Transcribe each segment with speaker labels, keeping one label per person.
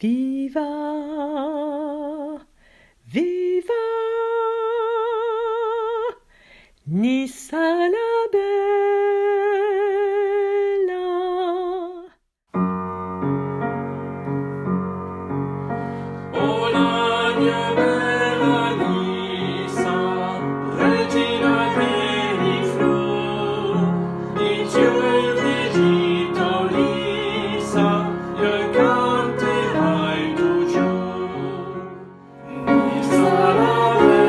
Speaker 1: Viva, viva, Nice à la bella.
Speaker 2: Oh la mia bella Nisa, regina dei fiori, di Dio d'Egitto Lisa, io canterai tu giù. Nisa la bella.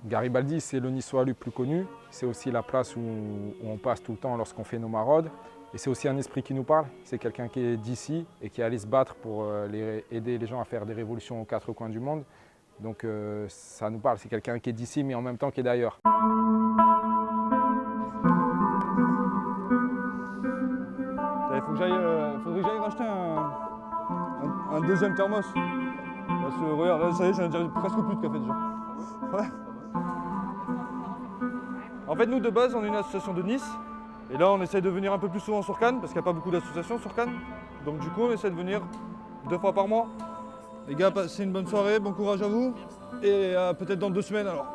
Speaker 3: Garibaldi, c'est le niçois le plus connu. C'est aussi la place où on passe tout le temps lorsqu'on fait nos maraudes. Et c'est aussi un esprit qui nous parle. C'est quelqu'un qui est d'ici et qui est allé se battre pour aider les gens à faire des révolutions aux quatre coins du monde. Donc ça nous parle. C'est quelqu'un qui est d'ici mais en même temps qui est d'ailleurs.
Speaker 4: Il faudrait que j'aille racheter un deuxième thermos. Parce que regarde, là, ça y est, j'en ai déjà presque plus de café déjà. Ouais. En fait, nous de base, on est une association de Nice. Et là, on essaie de venir un peu plus souvent sur Cannes, parce qu'il n'y a pas beaucoup d'associations sur Cannes. Donc du coup, on essaie de venir 2 fois par mois. Les gars, passez une bonne soirée, bon courage à vous. Et peut-être dans 2 semaines alors.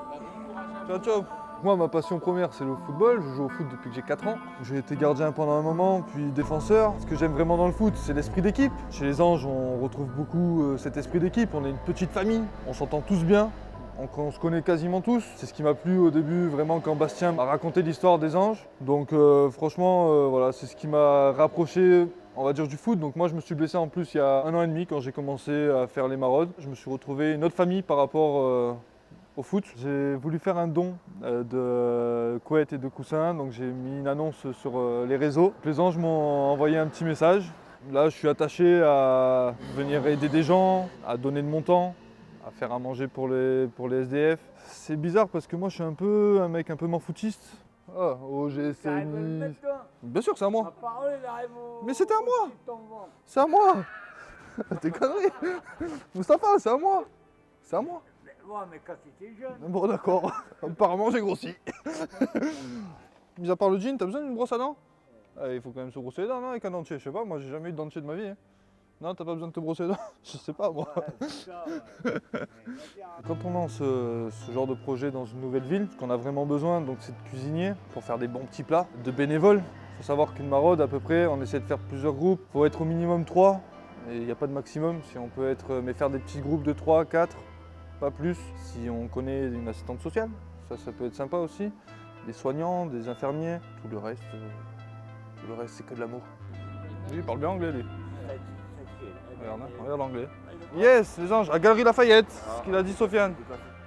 Speaker 4: Ciao, ciao. Moi, ma passion première, c'est le football. Je joue au foot depuis que j'ai 4 ans. J'ai été gardien pendant un moment, puis défenseur. Ce que j'aime vraiment dans le foot, c'est l'esprit d'équipe. Chez les Anges, on retrouve beaucoup cet esprit d'équipe. On est une petite famille, on s'entend tous bien. On se connaît quasiment tous. C'est ce qui m'a plu au début, vraiment, quand Bastien m'a raconté l'histoire des Anges. Donc franchement, voilà, c'est ce qui m'a rapproché, on va dire, du foot. Donc moi, je me suis blessé en plus il y a 1 an et demi quand j'ai commencé à faire les maraudes. Je me suis retrouvé une autre famille par rapport au foot. J'ai voulu faire un don de couettes et de coussins, donc j'ai mis une annonce sur les réseaux. Les Anges m'ont envoyé un petit message. Là, je suis attaché à venir aider des gens, à donner de mon temps, à faire à manger pour les SDF. C'est bizarre parce que moi, je suis un mec un peu footiste. Ah, OGC Nice. Bien sûr, c'est à moi. Mais c'était à moi. C'est à moi. T'es conneries. Moustapha, c'est à moi. C'est à moi.
Speaker 5: Ouais, mais quand t'étais jeune.
Speaker 4: Bon, d'accord. Apparemment, j'ai grossi. Mis à part le jean, t'as besoin d'une brosse à dents? Il faut quand même se brosser les dents, non, avec un dentier. Je sais pas, moi, j'ai jamais eu de dentier de ma vie. Hein. Non, t'as pas besoin de te brosser les dents? Je sais pas, moi.
Speaker 5: Ouais, c'est ça, ouais.
Speaker 4: Quand on lance ce genre de projet dans une nouvelle ville, ce qu'on a vraiment besoin, donc, c'est de cuisiniers pour faire des bons petits plats, de bénévoles. Il faut savoir qu'une maraude, à peu près, on essaie de faire plusieurs groupes. Il faut être au minimum 3. Et il n'y a pas de maximum. Si on peut être, mais faire des petits groupes de 3, 4. Pas plus. Si on connaît une assistante sociale, ça peut être sympa aussi. Des soignants, des infirmiers, tout le reste c'est que de l'amour. Lui, il parle bien anglais, lui. Regarde, hein, regarde l'anglais. Yes, les Anges, à Galerie Lafayette, ce qu'il a dit Sofiane.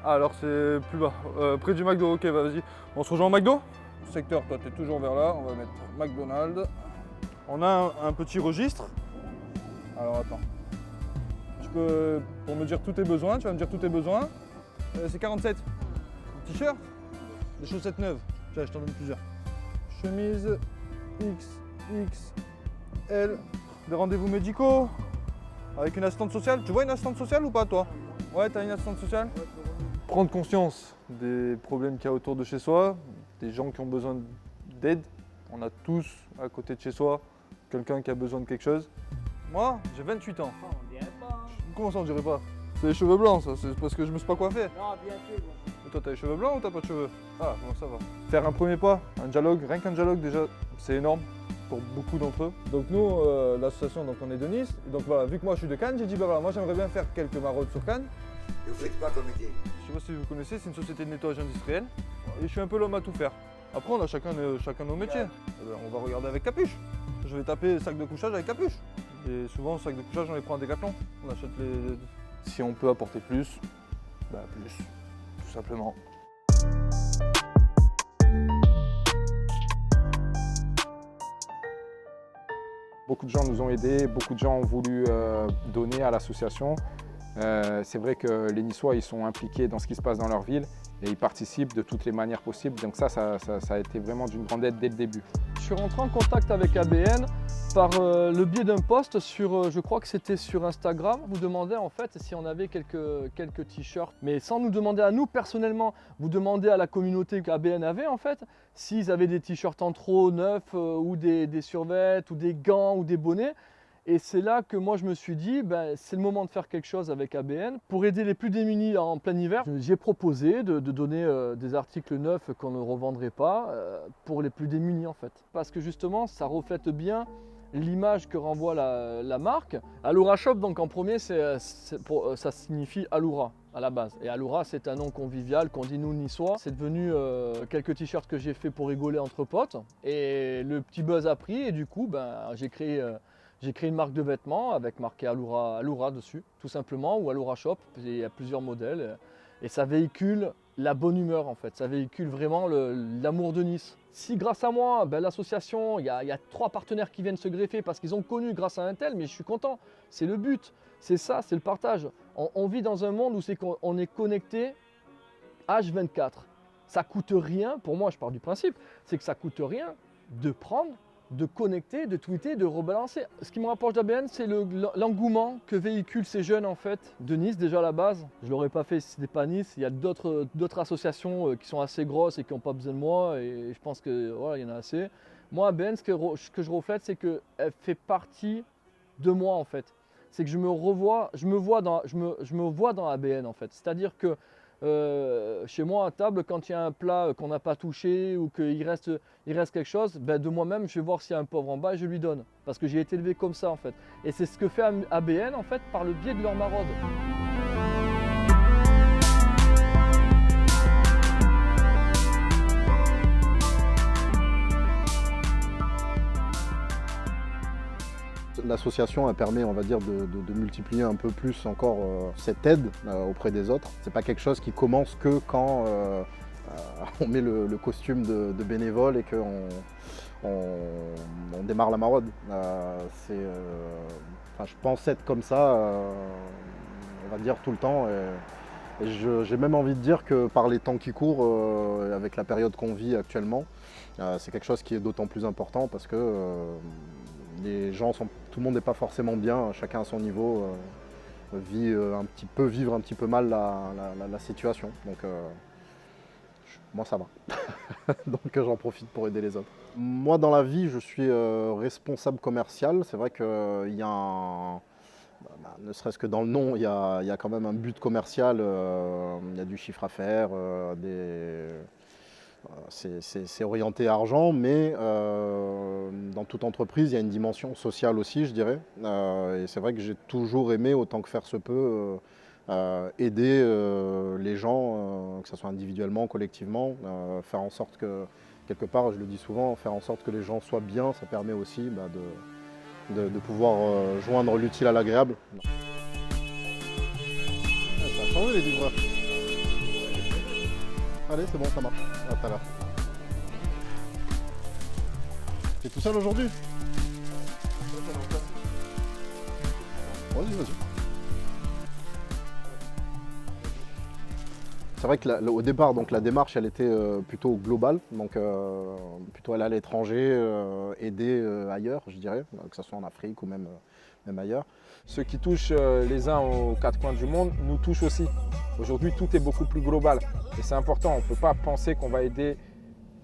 Speaker 4: Ah, alors c'est plus bas, près du McDo, ok, bah, vas-y. On se rejoint au McDo? Secteur, toi, t'es toujours vers là, on va mettre McDonald's. On a un petit registre. Alors, attends. Pour me dire tous tes besoins, tu vas me dire tous tes besoins. C'est 47. T-shirt, des chaussettes neuves. Tiens, je t'en donne plusieurs. Chemise XXL. Des rendez-vous médicaux. Avec une assistante sociale. Tu vois une assistante sociale ou pas, toi? Ouais, t'as une assistante sociale? Prendre conscience des problèmes qu'il y a autour de chez soi, des gens qui ont besoin d'aide. On a tous, à côté de chez soi, quelqu'un qui a besoin de quelque chose. Moi, j'ai 28 ans.
Speaker 5: On dirait pas, hein.
Speaker 4: Comment ça, on dirait pas? C'est les cheveux blancs, ça. C'est parce que je me suis pas coiffé.
Speaker 5: Non, bien sûr.
Speaker 4: Et toi, t'as les cheveux blancs ou t'as pas de cheveux? Ah, bon, ça va. Faire un premier pas, un dialogue, rien qu'un dialogue, déjà, c'est énorme pour beaucoup d'entre eux. Donc nous, l'association, donc on est de Nice. Et donc voilà, vu que moi je suis de Cannes, j'ai dit, bah voilà, moi j'aimerais bien faire quelques maraudes sur Cannes.
Speaker 6: Et vous faites quoi comme métier?
Speaker 4: Je sais pas si vous connaissez, c'est une société de nettoyage industriel. Et je suis un peu l'homme à tout faire. Après, on a chacun nos métiers. On va regarder avec capuche. Je vais taper sac de couchage avec capuche. Et souvent, sac de couchage, on les prend à Décathlon. On achète les... Si on peut apporter plus, bah plus, tout simplement.
Speaker 3: Beaucoup de gens nous ont aidés, beaucoup de gens ont voulu donner à l'association. C'est vrai que les Niçois, ils sont impliqués dans ce qui se passe dans leur ville et ils participent de toutes les manières possibles. Donc ça a été vraiment d'une grande aide dès le début.
Speaker 7: Je suis rentré en contact avec ABN
Speaker 6: Par le biais d'un post sur, je crois que c'était sur Instagram, vous demandez en fait si on avait quelques t-shirts, mais sans nous demander à nous personnellement, vous demandez à la communauté qu'ABN avait en fait, s'ils avaient des t-shirts en trop neufs ou des survêtements ou des gants ou des bonnets. Et c'est là que moi je me suis dit, ben, c'est le moment de faire quelque chose avec ABN pour aider les plus démunis en plein hiver. J'ai proposé de donner des articles neufs qu'on ne revendrait pas pour les plus démunis en fait. Parce que justement ça reflète bien l'image que renvoie la marque. Alura Shop, donc en premier, ça signifie Alura à la base. Et Alura, c'est un nom convivial qu'on dit nous niçois. C'est devenu quelques t-shirts que j'ai fait pour rigoler entre potes. Et le petit buzz a pris et du coup, ben, j'ai créé une marque de vêtements avec marqué Alura dessus, tout simplement, ou Alura Shop. Il y a plusieurs modèles. Et ça véhicule la bonne humeur en fait, ça véhicule vraiment l'amour de Nice. Si grâce à moi, ben, l'association, il y a 3 partenaires qui viennent se greffer parce qu'ils ont connu grâce à un tel, mais je suis content, c'est le but, c'est ça, c'est le partage. On vit dans un monde où on est connecté H24. Ça coûte rien, pour moi je pars du principe, c'est que ça coûte rien de prendre, de connecter, de tweeter, de rebalancer. Ce qui me rapproche d'ABN, c'est l'engouement que véhiculent ces jeunes en fait, de Nice déjà à la base. Je ne l'aurais pas fait si ce n'était pas Nice. Il y a d'autres associations qui sont assez grosses et qui n'ont pas besoin de moi et je pense que voilà, il y en a assez. Moi, ABN, ce que je reflète, c'est qu'elle fait partie de moi en fait. C'est que je me vois dans ABN en fait. C'est-à-dire que chez moi à table, quand il y a un plat qu'on n'a pas touché ou qu'il reste quelque chose, ben de moi-même je vais voir s'il y a un pauvre en bas et je lui donne. Parce que j'ai été élevé comme ça en fait. Et c'est ce que fait ABN en fait par le biais de leur maraude.
Speaker 7: L'association permet, on va dire, de multiplier un peu plus encore cette aide auprès des autres. C'est pas quelque chose qui commence que quand on met le costume de bénévole et qu'on démarre la maraude. Je pense être comme ça, on va dire, tout le temps. Et j'ai même envie de dire que par les temps qui courent, avec la période qu'on vit actuellement, c'est quelque chose qui est d'autant plus important parce que tout le monde n'est pas forcément bien, chacun à son niveau peut vivre un petit peu mal la situation. Donc moi ça va. Donc j'en profite pour aider les autres. Moi dans la vie je suis responsable commercial. C'est vrai qu'il y a ne serait-ce que dans le nom, il y a quand même un but commercial, il y a du chiffre à faire, c'est orienté argent, mais dans toute entreprise, il y a une dimension sociale aussi, je dirais. Et c'est vrai que j'ai toujours aimé, autant que faire se peut, aider les gens, que ce soit individuellement, collectivement, faire en sorte que, quelque part, je le dis souvent, faire en sorte que les gens soient bien, ça permet aussi de pouvoir joindre l'utile à l'agréable. Ça a changé les livreurs. Allez, c'est bon, ça marche. À tout à l'heure. T'es tout seul aujourd'hui? Vas-y. C'est vrai qu'au départ, donc, la démarche, elle était plutôt globale, donc plutôt aller à l'étranger, aider ailleurs, je dirais, que ce soit en Afrique ou même ailleurs.
Speaker 3: Ce qui touche les uns aux 4 coins du monde nous touche aussi. Aujourd'hui, tout est beaucoup plus global et c'est important. On ne peut pas penser qu'on va aider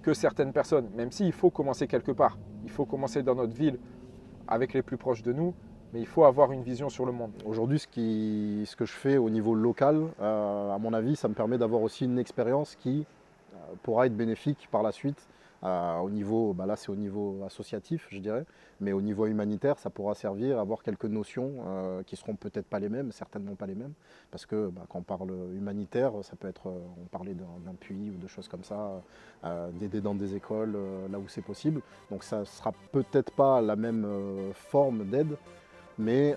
Speaker 3: que certaines personnes, même s'il faut commencer quelque part. Il faut commencer dans notre ville avec les plus proches de nous, mais il faut avoir une vision sur le monde.
Speaker 7: Aujourd'hui, ce que je fais au niveau local, à mon avis, ça me permet d'avoir aussi une expérience qui pourra être bénéfique par la suite. Au niveau, là c'est au niveau associatif je dirais, mais au niveau humanitaire ça pourra servir à avoir quelques notions qui seront peut-être pas les mêmes, certainement pas les mêmes, parce que quand on parle humanitaire, ça peut être, on parlait d'un puits ou de choses comme ça, d'aider dans des écoles là où c'est possible, donc ça sera peut-être pas la même forme d'aide, mais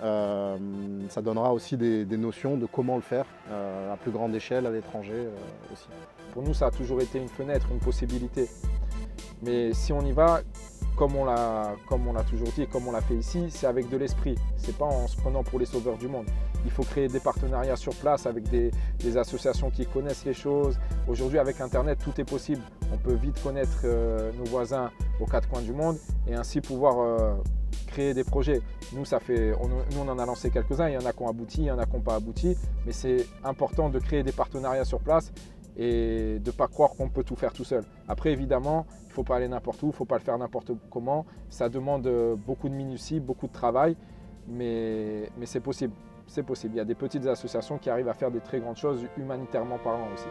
Speaker 7: ça donnera aussi des notions de comment le faire à plus grande échelle à l'étranger aussi.
Speaker 3: Pour nous ça a toujours été une fenêtre, une possibilité. Mais si on y va, comme on l'a toujours dit et comme on l'a fait ici, c'est avec de l'esprit. C'est pas en se prenant pour les sauveurs du monde. Il faut créer des partenariats sur place avec des associations qui connaissent les choses. Aujourd'hui, avec Internet, tout est possible. On peut vite connaître nos voisins aux 4 coins du monde et ainsi pouvoir créer des projets. Nous, on en a lancé quelques-uns, il y en a qui ont abouti, il y en a qui n'ont pas abouti, mais c'est important de créer des partenariats sur place et de ne pas croire qu'on peut tout faire tout seul. Après, évidemment, il ne faut pas aller n'importe où, il ne faut pas le faire n'importe comment. Ça demande beaucoup de minutie, beaucoup de travail, mais c'est possible. C'est possible. Il y a des petites associations qui arrivent à faire des très grandes choses humanitairement parlant aussi.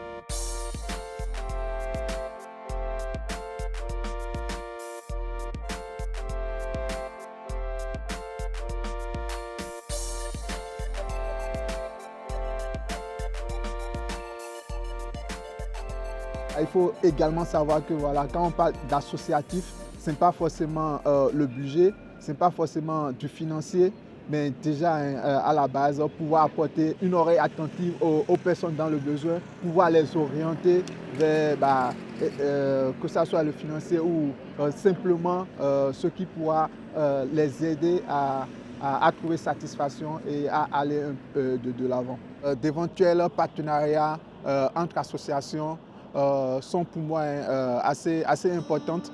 Speaker 8: Il faut également savoir que voilà, quand on parle d'associatif, ce n'est pas forcément le budget, ce n'est pas forcément du financier, mais déjà à la base, pouvoir apporter une oreille attentive aux personnes dans le besoin, pouvoir les orienter vers, que ce soit le financier ou simplement ce qui pourra les aider à trouver satisfaction et à aller de l'avant. D'éventuels partenariats entre associations sont pour moi assez importantes.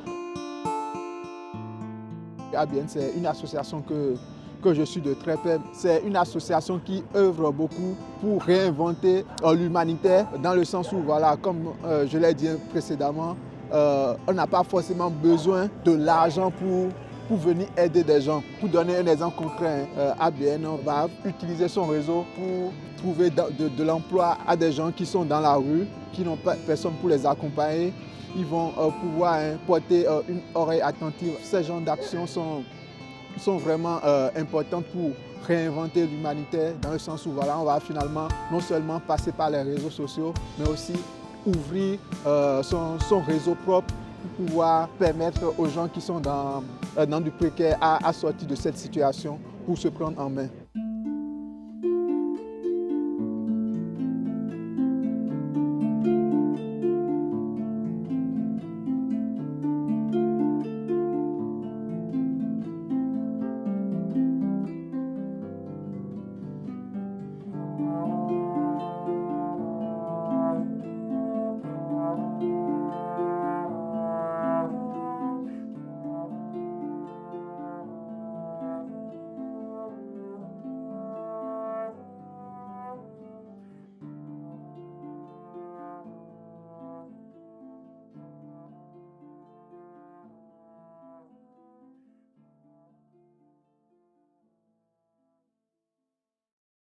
Speaker 8: ABN, c'est une association que je suis de très près. C'est une association qui œuvre beaucoup pour réinventer l'humanitaire dans le sens où, voilà, comme je l'ai dit précédemment, on n'a pas forcément besoin de l'argent pour venir aider des gens. Pour donner un exemple concret, ABN va utiliser son réseau pour trouver de l'emploi à des gens qui sont dans la rue, qui n'ont pas personne pour les accompagner. Ils vont pouvoir porter une oreille attentive. Ces genres d'actions sont vraiment importantes pour réinventer l'humanitaire dans le sens où voilà, on va finalement non seulement passer par les réseaux sociaux, mais aussi ouvrir son réseau propre pour pouvoir permettre aux gens qui sont dans du précaire à sortir de cette situation pour se prendre en main.